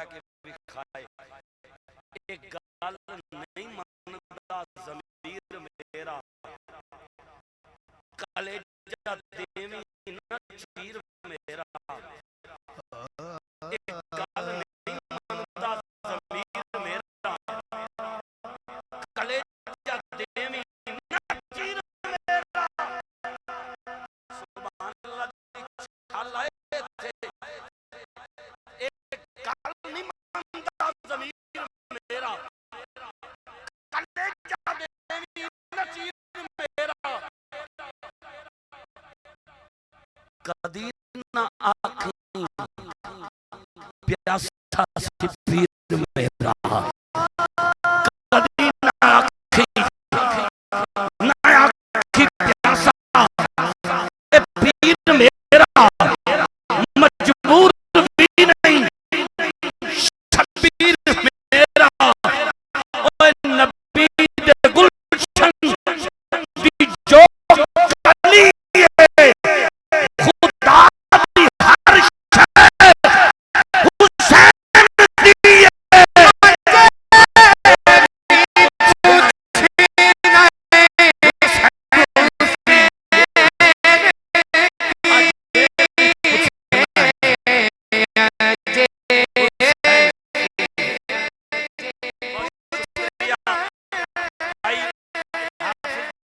लौटा के भी खाए। एक गल नहीं मनदा ज़मीर मेरा, कलेजा देवी न चीर मेरा। एक गल नहीं मनदा ज़मीर मेरा, कलेजा देवी न चीर मेरा। सुभान अल्लाह दी छाल आए थे। एक गल नहीं मनदा ज़मीर मेरा, कलेजा देवी न चीर मेरा। कदी न आखी प्यासा सी पीर मेरा, कदी न आखी प्यासा ए पीर मेरा। मजबूर भी नहीं शबीर मेरा, ओए नबी दे गुलशन दी जो कली है, खुदा दी हर शय हुसैन दी है।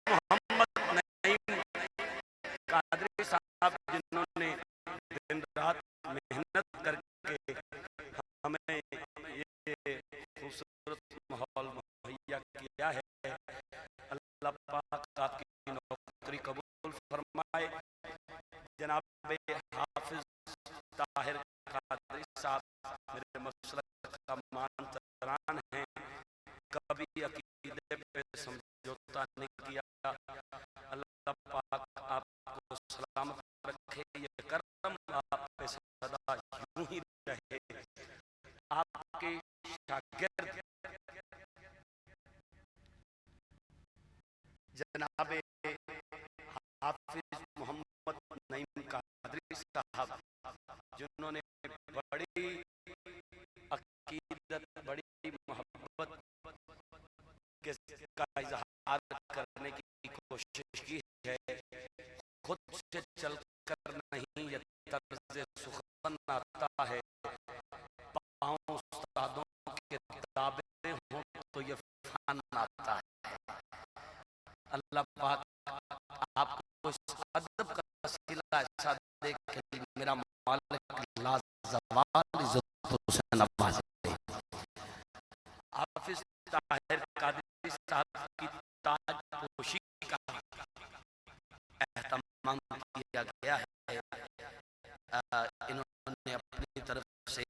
मोहम्मद नईम कादरी साहब जिन्होंने दिन रात मेहनत करके हमें ये खूबसूरत माहौल मुहैया किया है। अल्लाह पाक आपकी नौकरी कबूल फरमाए। जनाब हाफिज ताहिर कादरी साहब मेरे मसलक का मान तरान है, कभी अकीदे पे समझौता नहीं किया। अल्लाह पाक आपको सलामत रखे, ये करम आप पे सदा यूं ही रहे। आपके शागिर्द जनाब हाफिज मोहम्मद नईम कादरी साहब, जिन्होंने बड़ी अकीदत, बड़ी मोहब्बत का इजहार करने की कोशिश की है, खुद से चल कर नहीं ये तर्ज सुखन आता है। पाँव उस्तादों के दाबे हों तो ये फन आता है। अल्लाह पाक आपको इस अदब का सिला ऐसा दे कि मेरा मालिक लाजवाल इज्जतों से नवाजे। हाफिज ताहिर कादरी साहब की ताजपोशी का एहतमाम किया गया है। इन्होंने अपनी तरफ से